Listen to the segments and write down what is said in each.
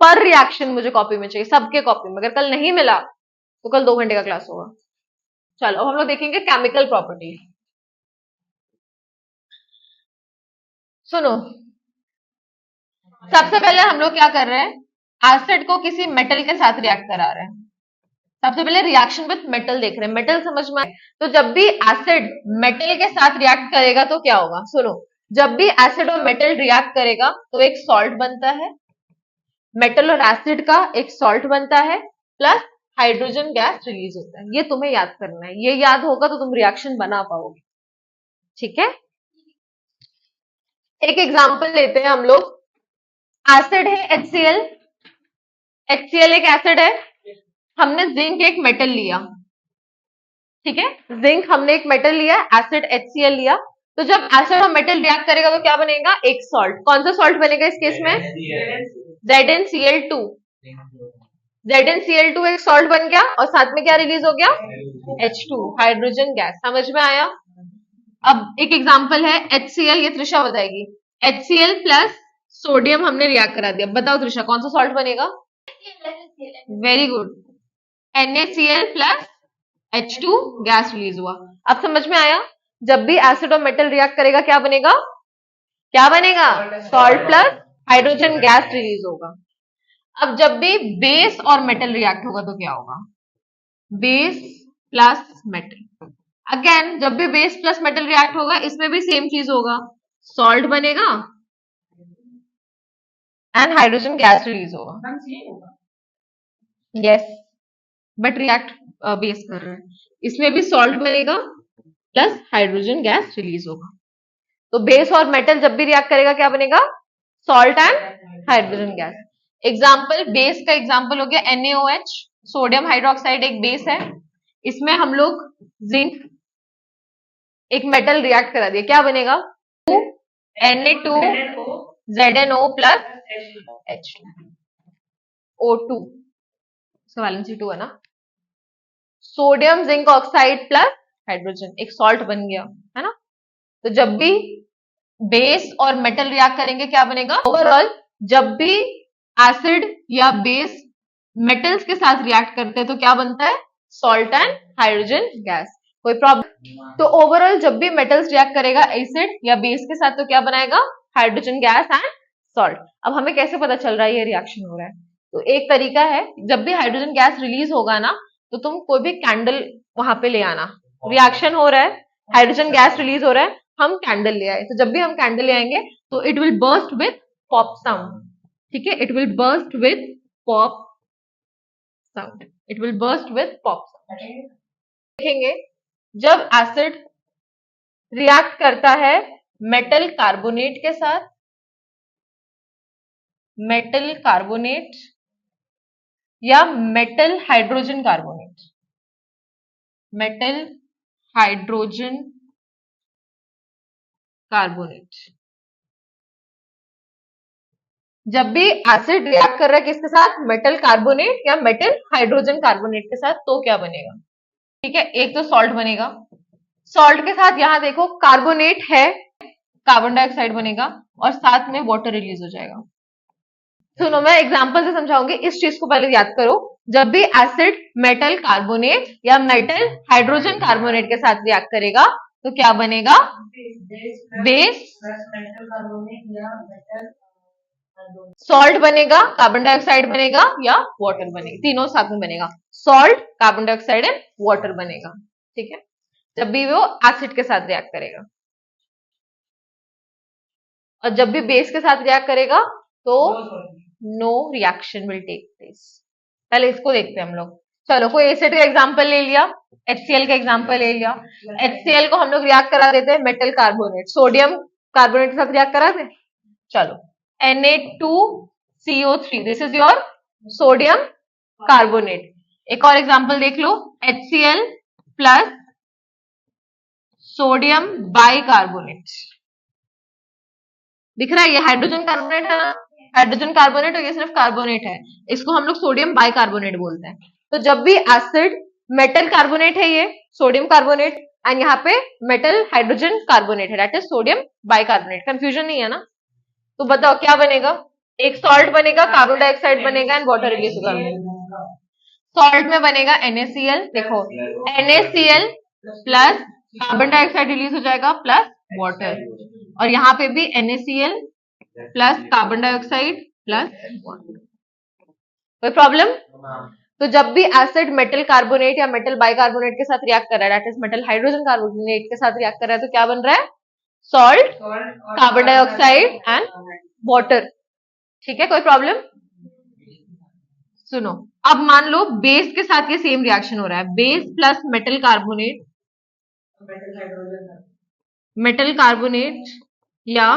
हर reaction मुझे copy में चाहिए, सबके कॉपी में। अगर कल नहीं मिला तो कल 2 घंटे का क्लास होगा। चलो हम लोग देखेंगे केमिकल प्रॉपर्टी। सुनो, सबसे पहले हम लोग क्या कर रहे हैं, एसिड को किसी मेटल के साथ रिएक्ट करा रहे हैं। सबसे पहले रिएक्शन विद मेटल देख रहे हैं, मेटल समझ में आए। तो जब भी एसिड मेटल के साथ रिएक्ट करेगा तो क्या होगा, सुनो, जब भी एसिड और मेटल रिएक्ट करेगा तो एक सॉल्ट बनता है, मेटल और एसिड का एक सॉल्ट बनता है, प्लस हाइड्रोजन गैस रिलीज होता है। ये तुम्हें याद करना है, ये याद होगा तो तुम रिएक्शन बना पाओगे। ठीक है, एक एग्जांपल लेते हैं हम लोग। एसिड है HCl, HCl एक एसिड है, हमने जिंक एक मेटल लिया, ठीक है, जिंक हमने एक मेटल लिया, एसिड HCl लिया। तो जब एसिड और मेटल रिएक्ट करेगा तो क्या बनेगा, एक सॉल्ट। कौन सा सॉल्ट बनेगा इस केस में, ZnCl2। ZnCl2 एक सॉल्ट बन गया और साथ में क्या रिलीज हो गया, H2, हाइड्रोजन गैस। समझ में आया। अब एक एग्जांपल है HCl, ये त्रिषा बताएगी। HCl प्लस सोडियम हमने रिएक्ट करा दिया, बताओ त्रिषा कौन सा सॉल्ट बनेगा, very good, NaCl plus H2 gas release हुआ। अब समझ में आया, जब भी एसिड और मेटल रिएक्ट करेगा क्या बनेगा, क्या बनेगा, salt plus hydrogen gas release होगा। अब जब भी बेस और मेटल रिएक्ट होगा तो क्या होगा, बेस प्लस मेटल। अगेन जब भी बेस प्लस मेटल रिएक्ट होगा इसमें भी सेम चीज होगा, सॉल्ट बनेगा एंड हाइड्रोजन गैस रिलीज होगा। यस, बट रिएक्ट बेस कर रहे हैं, इसमें भी सॉल्ट बनेगा प्लस हाइड्रोजन गैस रिलीज होगा। तो बेस और मेटल जब भी रिएक्ट करेगा क्या बनेगा, salt and hydrogen gas. Example, base का एग्जाम्पल हो गया NaOH, सोडियम हाइड्रोक्साइड एक बेस है, इसमें हम लोग जिंक एक मेटल रिएक्ट करा दिया, क्या बनेगा, Na2ZnO प्लस H2O2, इसका वैलेंसी 2 है ना। Sodium zinc oxide plus hydrogen एक सॉल्ट बन गया, है ना। तो जब भी बेस और मेटल रिएक्ट करेंगे क्या बनेगा, ओवरऑल जब भी एसिड या बेस मेटल्स के साथ रिएक्ट करते हैं तो क्या बनता है, सॉल्ट एंड हाइड्रोजन गैस। कोई प्रॉब्लम, तो ओवरऑल जब भी मेटल्स रिएक्ट करेगा एसिड या बेस के साथ तो क्या बनाएगा, हाइड्रोजन गैस एंड सॉल्ट। अब हमें कैसे पता चल रहा है ये रिएक्शन हो रहा है, तो एक तरीका है, जब भी हाइड्रोजन गैस रिलीज होगा ना तो तुम कोई भी कैंडल वहां पे ले आना, रिएक्शन हो रहा है, हाइड्रोजन गैस रिलीज हो रहा है, हम कैंडल ले आए, तो जब भी हम कैंडल ले आएंगे तो it will burst with pop sound, ठीक है, it will burst with pop sound, it will burst with pop sound. देखेंगे जब एसिड रिएक्ट करता है मेटल कार्बोनेट के साथ, मेटल कार्बोनेट या metal hydrogen carbonate, metal hydrogen carbonate, जब भी एसिड रिएक्ट कर रहा है किसके साथ, मेटल कार्बोनेट या मेटल हाइड्रोजन कार्बोनेट के साथ, तो क्या बनेगा, ठीक है, एक तो सॉल्ट बनेगा, सॉल्ट के साथ यहां देखो कार्बोनेट है, कार्बन डाइऑक्साइड बनेगा और साथ में वाटर रिलीज हो जाएगा। सुनो मैं एग्जांपल से समझाऊंगी, इस चीज को पहले याद करो। जब भी एसिड मेटल कार्बोनेट या मेटल हाइड्रोजन कार्बोनेट के साथ रिएक्ट करेगा तो क्या बनेगा, बेस सॉल्ट बनेगा, कार्बन डाइऑक्साइड बनेगा या वाटर बनेगा, तीनों साथ में बनेगा, salt carbon dioxide and water बनेगा, ठीक है, जब भी वो एसिड के साथ रिएक्ट करेगा। और जब भी बेस के साथ रिएक्ट करेगा तो no reaction will take place. पहले इसको देखते हैं हम लोग। चलो कोई एसिड का एग्जांपल ले लिया, HCl का एग्जांपल ले लिया, HCl को हम लोग रिएक्ट करा देते हैं मेटल कार्बोनेट, सोडियम कार्बोनेट के साथ रिएक्ट करा दे। चलो Na2CO3, this is your sodium carbonate. एक और एग्जांपल देख लो, HCl प्लस सोडियम बाइकार्बोनेट, दिख रहा है, ये हाइड्रोजन कार्बोनेट है ना, हाइड्रोजन कार्बोनेट और ये सिर्फ कार्बोनेट है, इसको हम लोग सोडियम बाइकार्बोनेट बोलते हैं। तो जब भी एसिड मेटल कार्बोनेट है ये सोडियम कार्बोनेट एंड यहाँ पे मेटल हाइड्रोजन कार्बोनेट है, that is sodium bicarbonate, confusion नहीं है ना। तो बताओ क्या बनेगा, एक सॉल्ट बनेगा, कार्बन डाइऑक्साइड बनेगा एंड वाटर रिलीज होगा। सॉल्ट में बनेगा NaCl, देखो NaCl plus carbon dioxide release हो जाएगा प्लस वाटर, और यहाँ पे भी NaCl plus carbon dioxide plus water. कोई प्रॉब्लम? तो जब भी एसिड मेटल कार्बोनेट या मेटल बाइकार्बोनेट के साथ रिएक्ट कर रहा है, that is metal hydrogen carbonate के साथ रिएक्ट कर रहा है, तो क्या बन रहा है? Salt, carbon dioxide and water. ठीक है, कोई प्रॉब्लम? सुनो, अब मान लो बेस के साथ ये सेम रिएक्शन हो रहा है, base plus metal carbonate, metal carbonate या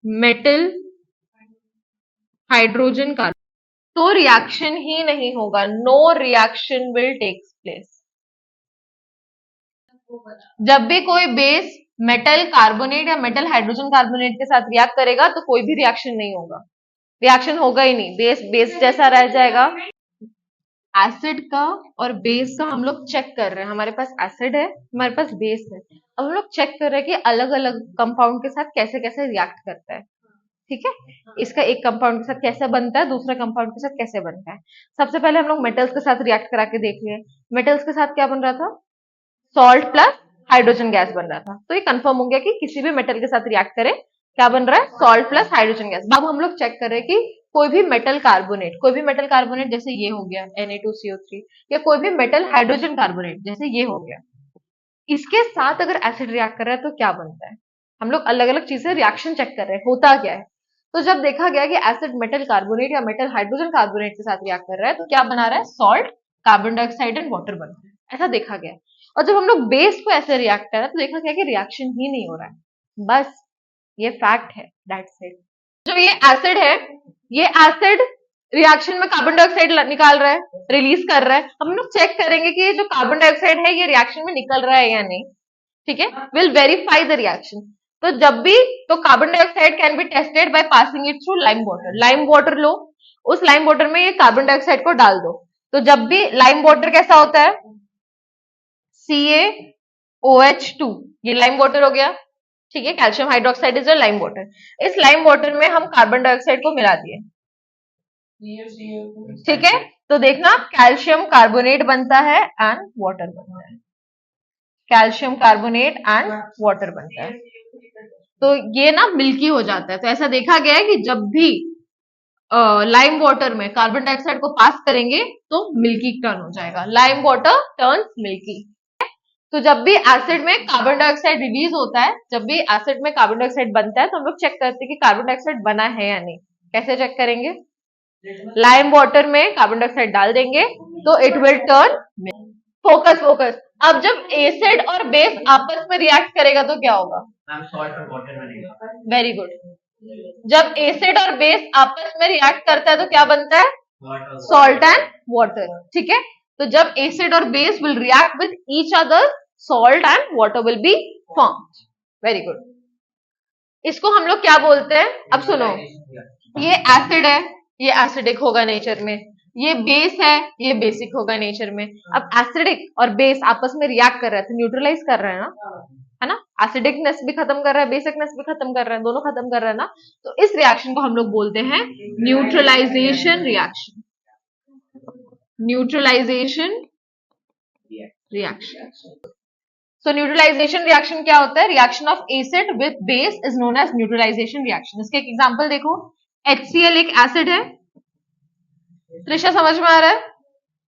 मेटल हाइड्रोजन कार्बोनेट, तो रिएक्शन ही नहीं होगा, no reaction will takes place. जब भी कोई बेस मेटल कार्बोनेट या मेटल हाइड्रोजन कार्बोनेट के साथ रिएक्ट करेगा तो कोई भी रिएक्शन नहीं होगा, रिएक्शन होगा ही नहीं, बेस बेस जैसा रह जाएगा। एसिड का और बेस का हम लोग चेक कर रहे हैं, हमारे पास एसिड है, हमारे पास बेस है, अब हम लोग चेक कर रहे हैं कि अलग अलग कंपाउंड के साथ कैसे कैसे रिएक्ट करता है। ठीक है, इसका एक कंपाउंड के साथ कैसे बनता है, दूसरा कंपाउंड के साथ कैसे बनता है। सबसे पहले हम लोग मेटल्स के साथ रिएक्ट करा के देख लिए। मेटल्स के साथ क्या बन रहा था? सॉल्ट प्लस हाइड्रोजन गैस बन रहा था, तो ये कंफर्म हो गया कि किसी भी मेटल के साथ रिएक्ट करें क्या बन रहा है? Salt plus hydrogen gas. अब हम लोग चेक कर रहे हैं कि कोई भी मेटल कार्बोनेट जैसे ये हो गया Na2CO3, या कोई भी मेटल हाइड्रोजन कार्बोनेट जैसे ये हो गया, इसके साथ अगर एसिड रिएक्ट कर रहा है तो क्या बनता है। हम लोग अलग अलग चीजें रिएक्शन चेक कर रहे हैं होता क्या है। तो जब देखा गया कि एसिड मेटल कार्बोनेट या मेटल हाइड्रोजन कार्बोनेट के साथ रिएक्ट कर रहा है तो क्या बना रहा है? Salt, carbon dioxide and water बन रहा है, ऐसा देखा गया। और जब हम लोग बेस को ऐसे रिएक्ट कर रहे हैं तो देखा गया कि रिएक्शन ही नहीं हो रहा है, बस ये फैक्ट है, दैट्स इट। जो ये एसिड है, ये एसिड रिएक्शन में कार्बन डाइऑक्साइड निकाल रहा है, रिलीज कर रहा है। हम लोग चेक करेंगे कि ये जो कार्बन डाइऑक्साइड है ये रिएक्शन में निकल रहा है या नहीं। ठीक है, विल वेरीफाई द रिएक्शन। तो जब भी तो carbon dioxide can be tested by passing it through lime water. Lime water लो, उस लाइम वाटर में ये कार्बन डाइऑक्साइड को डाल दो, तो जब भी लाइम वाटर कैसा होता है? CaOH2, ये लाइम वाटर हो गया। ठीक है, calcium hydroxide is a lime water. इस लाइम वाटर में हम कार्बन डाइऑक्साइड को मिला दिए। ठीक है, तो देखना कैल्शियम कार्बोनेट बनता है एंड वाटर बनता है, कैल्शियम कार्बोनेट एंड वाटर बनता है, तो ये ना मिल्की हो जाता है। तो ऐसा देखा गया है कि जब भी लाइम वाटर में कार्बन डाइऑक्साइड को पास करेंगे तो मिल्की टर्न हो जाएगा, लाइम वाटर टर्न्स मिल्की। तो जब भी एसिड में कार्बन डाइऑक्साइड रिलीज होता है, जब भी एसिड में कार्बन डाइऑक्साइड बनता है तो हम लोग चेक करते हैं कि कार्बन डाइऑक्साइड बना है या नहीं। कैसे चेक करेंगे? लाइम वाटर में कार्बन डाइऑक्साइड डाल देंगे तो it will turn. Focus focus. अब जब एसिड और बेस आपस में रिएक्ट करेगा तो क्या होगा? Very good. जब एसिड और बेस आपस में रिएक्ट करता है तो क्या बनता है? Salt and water. ठीक है, तो जब एसिड और base will react with each other, salt and water will be formed. Very good. इसको हम लोग क्या बोलते हैं? अब सुनो, ये एसिड है, ये एसिडिक होगा नेचर में, ये बेस है, ये बेसिक होगा नेचर में। अब एसिडिक और बेस आपस में रिएक्ट कर रहा है तो न्यूट्रलाइज कर रहा है ना, है ना? एसिडिकनेस भी खत्म कर रहा है, बेसिकनेस भी खत्म कर रहा है, दोनों खत्म कर रहा है ना। तो इस रिएक्शन को हम लोग बोलते हैं neutralisation reaction. Neutralisation reaction. So neutralisation reaction क्या होता है? Reaction of acid with base is known as neutralisation reaction. इसके एक एग्जांपल देखो, HCl एक एसिड है, त्रिशा समझ में आ रहा है?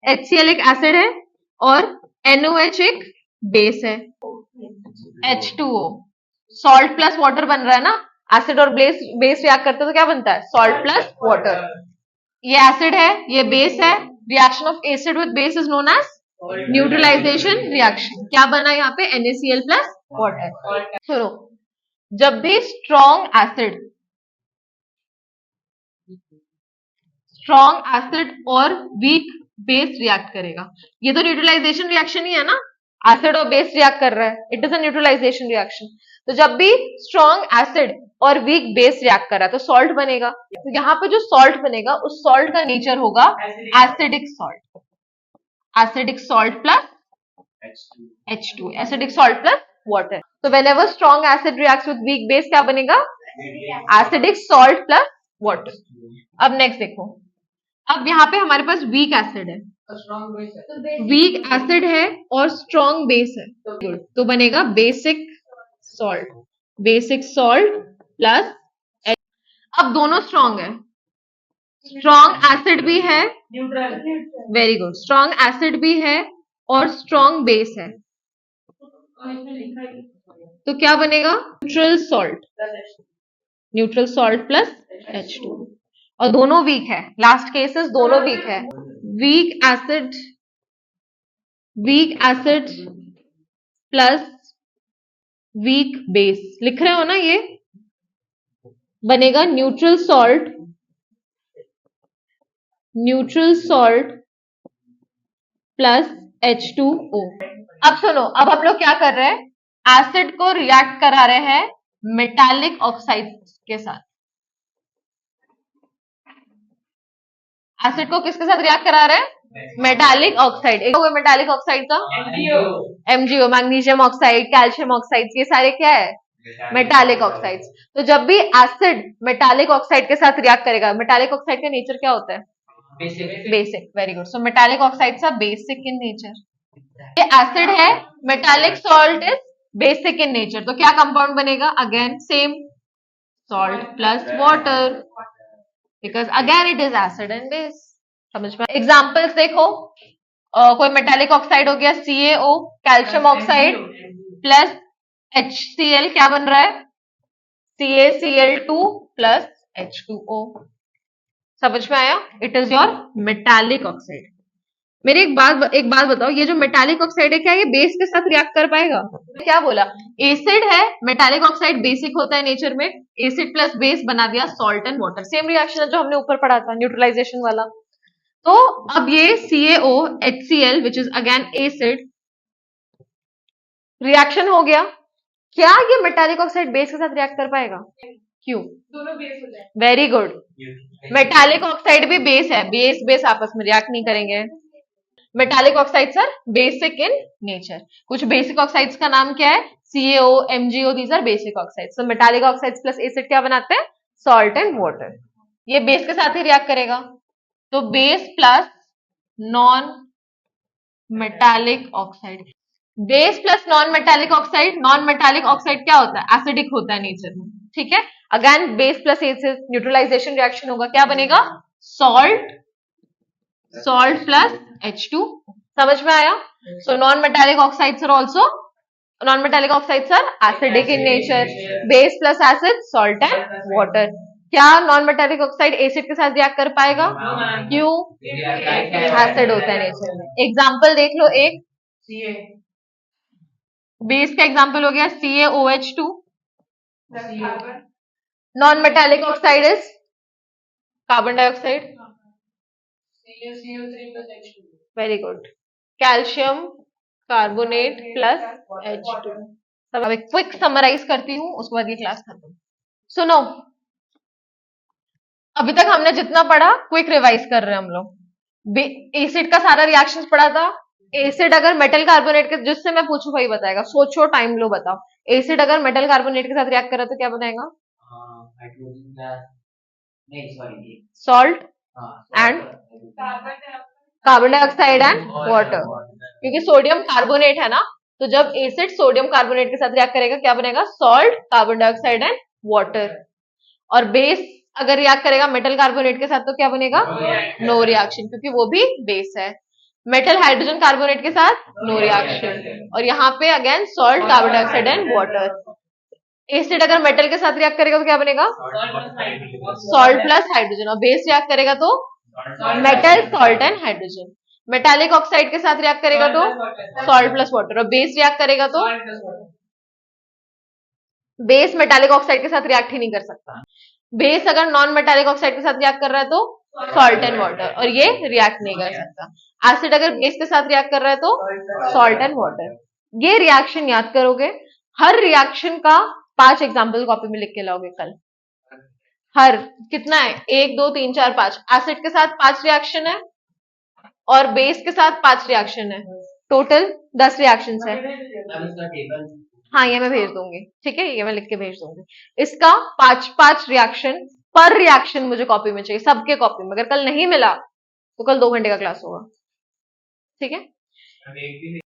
HCl एक एसिड है और NOH एक बेस है, H2O, सॉल्ट प्लस वाटर बन रहा है ना। एसिड और बेस रिएक्ट करते हैं तो क्या बनता है? Salt plus water. ये एसिड है, ये बेस है, reaction of acid with base is known as neutralisation reaction. क्या बना यहाँ पे? NaCl plus water. सुनो, जब भी स्ट्रॉन्ग एसिड और वीक बेस रिएक्ट करेगा, ये तो न्यूट्रलाइजेशन रिएक्शन ही है ना, एसिड और बेस रिएक्ट कर रहा है, it is a neutralization reaction. तो जब भी स्ट्रॉन्ग एसिड और वीक बेस रिएक्ट कर रहा है तो सॉल्ट बनेगा। तो यहाँ पे जो सॉल्ट बनेगा उस सॉल्ट का नेचर होगा acidic salt, acidic salt plus H2, acidic salt plus water. तो whenever strong acid reacts with weak base क्या बनेगा? Acidic salt plus water. अब नेक्स्ट देखो, अब यहाँ पे हमारे पास वीक एसिड है, वीक एसिड है और स्ट्रॉन्ग बेस है, तो बनेगा basic salt, basic salt plus, अब दोनों स्ट्रॉन्ग है, स्ट्रॉन्ग एसिड भी है, वेरी गुड, स्ट्रॉन्ग एसिड भी है और स्ट्रॉन्ग बेस है, तो क्या बनेगा neutral salt, neutral salt plus H2, और दोनों वीक है, लास्ट केसेस दोनों वीक है, weak acid, weak acid plus weak base, लिख रहे हो ना, ये बनेगा neutral salt, neutral salt plus H2O। अब सुनो, अब हम लोग क्या कर रहे हैं, एसिड को रिएक्ट करा रहे हैं मेटालिक ऑक्साइड के साथ, एसिड को किसके साथ रिएक्ट करा रहे हैं, मेटालिक ऑक्साइड, एक हो मेटालिक ऑक्साइड का MgO, magnesium oxide, calcium oxide, ये सारे क्या है मेटालिक ऑक्साइड्स। तो जब भी एसिड मेटालिक ऑक्साइड के साथ रिएक्ट करेगा, मेटालिक ऑक्साइड का नेचर क्या होता है, basic, very good, so metallic oxides are basic in nature, ये एसिड है, metallic salt is basic in nature, तो क्या कंपाउंड बनेगा, again same, salt plus water, because again it is acid and base. समझ में, एग्जांपल्स देखो, कोई metallic oxide हो गया CaO, calcium oxide plus HCl, क्या बन रहा है CaCl2 प्लस H2O, समझ में आया, it is your metallic oxide. मेरी एक बात बताओ, ये जो मेटालिक ऑक्साइड है क्या ये बेस के साथ रिएक्ट कर पाएगा, क्या बोला, एसिड है, मेटालिक ऑक्साइड बेसिक होता है नेचर में, एसिड प्लस बेस बना दिया salt and water, same reaction है जो हमने ऊपर पढ़ा था न्यूट्रलाइजेशन वाला। तो अब ये CaO HCl which is again acid, reaction हो गया, क्या ये मेटालिक ऑक्साइड बेस के साथ रिएक्ट कर पाएगा, क्यों, दोनों बेस हो जाए, वेरी गुड, मेटालिक ऑक्साइड भी बेस है, बेस बेस आपस में रिएक्ट नहीं करेंगे, metallic oxides are basic in nature, कुछ बेसिक ऑक्साइड्स का नाम क्या है CaO, MgO, these are basic oxides, तो मेटालिक ऑक्साइड्स प्लस एसिड क्या बनाते हैं, सॉल्ट एंड वाटर, ये बेस के साथ ही रिएक्ट करेगा, तो base plus non metallic oxide, base plus non metallic oxide, non metallic oxide क्या होता है, एसिडिक होता है नेचर में, ठीक है, again base plus acid neutralization reaction होगा, क्या बनेगा सॉल्ट, सॉल्ट प्लस H2, समझ में आया, so non metallic oxides are also, non metallic oxides are acidic in nature, base plus acid salt and water, क्या नॉन मेटालिक ऑक्साइड एसिड के साथ react कर पाएगा, क्यों, एसिड होता है नेचर में। एग्जांपल देख लो, एक बेस का एग्जांपल हो गया CaOH2, non metallic oxide is carbon dioxide, very good, calcium carbonate plus H2। अब एक क्विक समराइज करती हूँ, उसके बाद ये क्लास खत्म। सुनो, अभी तक हमने जितना पढ़ा क्विक रिवाइज कर रहे हैं हम लोग, एसिड का सारा रिएक्शंस पढ़ा था, एसिड अगर मेटल कार्बोनेट के, जिससे मैं पूछूं वही बताएगा, सोचो, टाइम लो, बताओ, एसिड अगर मेटल कार्बोनेट के साथ रिएक्ट कर रहा तो क्या बनाएगा, salt and carbon dioxide and water, क्योंकि सोडियम कार्बोनेट है ना, तो जब एसिड सोडियम कार्बोनेट के साथ रिएक्ट करेगा क्या बनेगा, salt, carbon dioxide and water, और बेस अगर रिएक्ट करेगा मेटल कार्बोनेट के साथ तो क्या बनेगा, नो रिएक्शन, क्योंकि वो भी बेस है, मेटल हाइड्रोजन कार्बोनेट के साथ नो रिएक्शन, और यहाँ पे again salt, carbon dioxide and water, acid अगर मेटल के साथ रिएक्ट करेगा तो क्या बनेगा, सॉल्ट प्लस हाइड्रोजन, और बेस रिएक्ट करेगा तो metal, salt and hydrogen, metallic oxide के साथ रिएक्ट करेगा तो सॉल्ट प्लस वाटर, और बेस रिएक्ट करेगा तो बेस मेटालिक ऑक्साइड के साथ रिएक्ट ही नहीं कर सकता, बेस अगर नॉन मेटालिक ऑक्साइड के साथ रिएक्ट कर रहा है तो सॉल्ट एंड वाटर, और ये रिएक्ट नहीं कर सकता, एसिड अगर बेस के साथ रिएक्ट कर रहा है तो सॉल्ट एंड वाटर, ये रिएक्शन याद करोगे, हर रिएक्शन का 5 एग्जाम्पल कॉपी में लिख के लाओगे कल, हर कितना है 1 2 3 4 5, एसिड के साथ 5 रिएक्शन है और बेस के साथ 5 रिएक्शन है, टोटल 10 रिएक्शन है, हाँ ये मैं भेज दूंगी, ठीक है, ये मैं लिख के भेज दूंगी, इसका 5 रिएक्शन पर रिएक्शन मुझे कॉपी में चाहिए, सबके कॉपी में। अगर कल नहीं मिला तो कल 2 घंटे का क्लास होगा, ठीक है।